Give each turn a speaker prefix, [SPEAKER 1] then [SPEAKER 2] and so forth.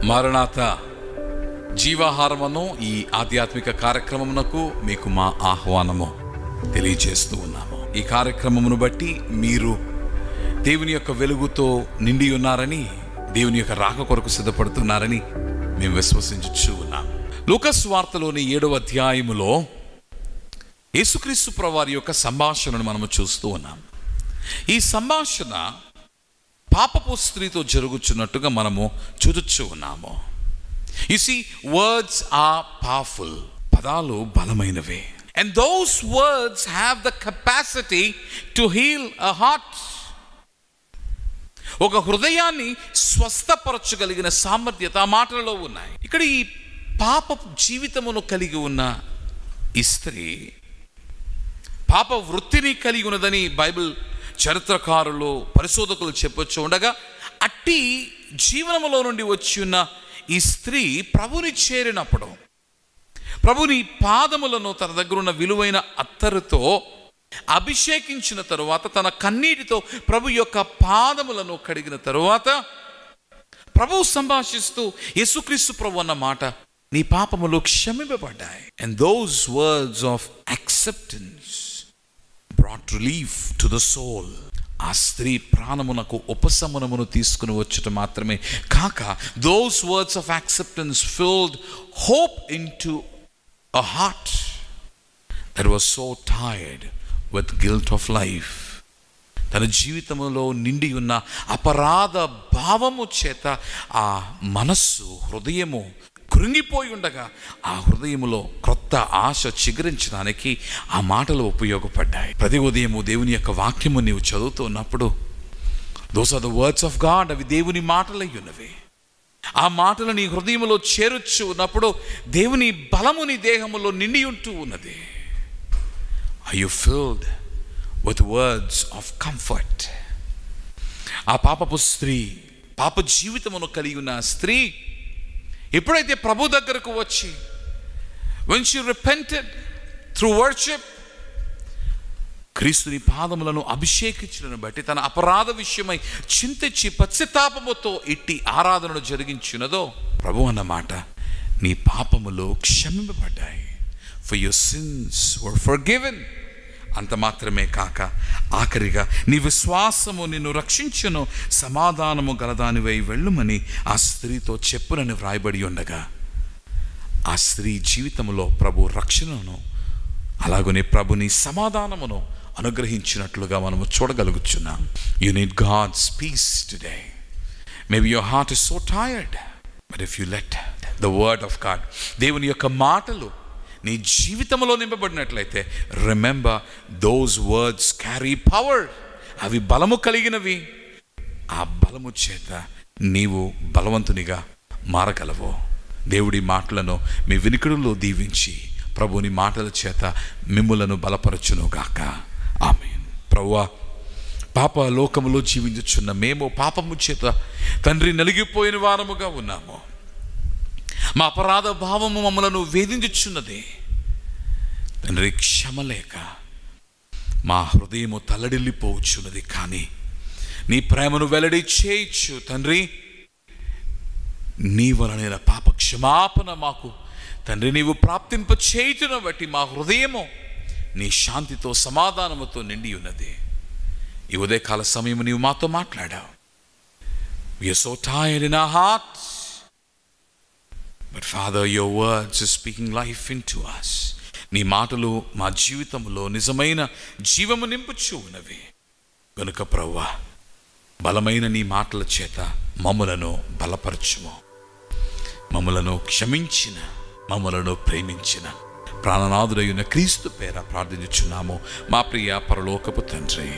[SPEAKER 1] Maranatha జీవాహారమును ఈ ఆధ్యాత్మిక కార్యక్రమమునకు మీకు మా ఆహ్వానము తెలియజేస్తూ ఉన్నాము. ఈ కార్యక్రమమును బట్టి మీరు దేవుని యొక్క వెలుగుతో నిండి ఉన్నారని, దేవుని యొక్క రాక కొరకు సిద్ధపడుతున్నారని మేము విశ్వసించుచూ ఉన్నాము. లూకాసు వార్తలోని 7వ అధ్యాయములో యేసుక్రీస్తు ప్రభువారి యొక్క సంభాషణను మనము చూస్తూ ఉన్నాం. ఈ సంభాషణ పాపపు స్త్రీతో జరుగుచున్నట్టుగా మనము చూడొచ్చు ఉన్నాము. You see, words are powerful. పదాలు బలమైనవే. And those words have the capacity to heal a heart. ఒక హృదయాన్ని స్వస్థపరచగలిగిన సామర్థ్యత ఆ మాటలలో ఉన్నాయి. ఇక్కడ ఈ పాప జీవితమును కలిగి ఉన్న ఈ స్త్రీ పాప వృత్తిని కలిగి ఉన్నదని బైబిల్ చరిత్రకారులు, పరిశోధకులు చెప్పొచ్చు ఉండగా, అట్టి జీవనములో నుండి వచ్చి ఉన్న ఈ స్త్రీ ప్రభుని చేరినప్పుడు, ప్రభుని పాదములను తన దగ్గర ఉన్న విలువైన అత్తరుతో అభిషేకించిన తరువాత, తన కన్నీటితో ప్రభు యొక్క పాదములను కడిగిన తరువాత ప్రభు సంభాషిస్తూ యేసుక్రీస్తు ప్రభు అన్న మాట, నీ పాపములు క్షమింపబడ్డాయి. And those words of acceptance brought relief to the soul. ఆ స్త్రీ ప్రాణమునకు ఉపశమనమును తీసుకుని వచ్చుట మాత్రమే కాక, those words of acceptance filled hope into a heart that was so tired with guilt of life. తన జీవితంలో నిండి ఉన్న అపరాధ భావము చేత ఆ మనస్సు, హృదయము కృంగిపోయి ఉండగా, ఆ హృదయములో క్రొత్త ఆశ చిగురించడానికి ఆ మాటలు ఉపయోగపడ్డాయి. ప్రతి ఉదయము దేవుని యొక్క వాక్యము నీవు చదువుతూ ఉన్నప్పుడు, those are the words of God, అవి దేవుని మాటలై ఉన్నవి. ఆ మాటలు నీ హృదయములో చేరుచు ఉన్నప్పుడు దేవుని బలము నీ దేహములో నిండి ఉంటూ ఉన్నది. Are you filled with words of comfort? ఆ పాపపు స్త్రీ, పాప జీవితమును కలిగి ఉన్న స్త్రీ ఎప్పుడైతే ప్రభు దగ్గరకు వచ్చి, when she repented through worship, క్రీస్తుని పాదములను అభిషేకించడం బట్టి తన అపరాధ విషయమై చింతించి పశ్చాత్తాపముతో ఇట్టి ఆరాధనను జరిగించినదో, ప్రభు అన్నమాట, నీ పాపములు క్షమింపబడ్డాయి. For your sins were forgiven. అంత మాత్రమే కాక ఆఖరిగా నీ విశ్వాసము నిన్ను రక్షించును, సమాధానము గలదానివై వెళ్ళుమని ఆ స్త్రీతో చెప్పునని వ్రాయబడి ఉండగా, ఆ స్త్రీ జీవితంలో ప్రభు రక్షణను, అలాగనే ప్రభుని సమాధానమును అనుగ్రహించినట్లుగా మనము చూడగలుగుచున్నాం. You need God's peace today. Maybe your heart is so tired, but if you let the word of God, దేవుని యొక్క మాటలు నీ జీవితంలో నింపబడినట్లయితే, remember those words carry power. అవి బలము కలిగినవి. ఆ బలము చేత నీవు బలవంతునిగా మారగలవు. దేవుడి మాటలను మీ వినికిడులో దీవించి ప్రభుని మాటల చేత మిమ్ములను బలపరచును గాక. ఆమేన్. ప్రభువా, పాప లోకములో జీవించుచున్న మేము పాపము చేత తండ్రి నలిగిపోయిన వారముగా ఉన్నాము. మా అపరాధ భావము మమ్మలను వేధించుచున్నది తండ్రి. క్షమలేక మా హృదయము తల్లడిల్లిపోవచ్చున్నది. కానీ నీ ప్రేమను వెల్లడి చేయొచ్చు తండ్రి. నీ వలన పాప క్షమాపణ మాకు తండ్రి నీవు ప్రాప్తింప చేయుటను బట్టి మా హృదయము నీ శాంతితో, సమాధానముతో నిండి ఉన్నది. ఈ ఉదయకాల సమయం నీవు మాతో మాట్లాడావు. We are so tired in our hearts. But Father, your words are speaking life into us. నీ మాటలు మా జీవితంలో నిజమైన జీవము నింపుచూ ఉన్నవి కనుక ప్రభువా, బలమైన నీ మాటల చేత మమ్ములను బలపరచుము. మమ్ములను క్షమించిన, మమ్ములను ప్రేమించిన ప్రాణనాథుడైన క్రీస్తు పేర ప్రార్థించుచున్నాము మా ప్రియ పరలోకపు తండ్రి.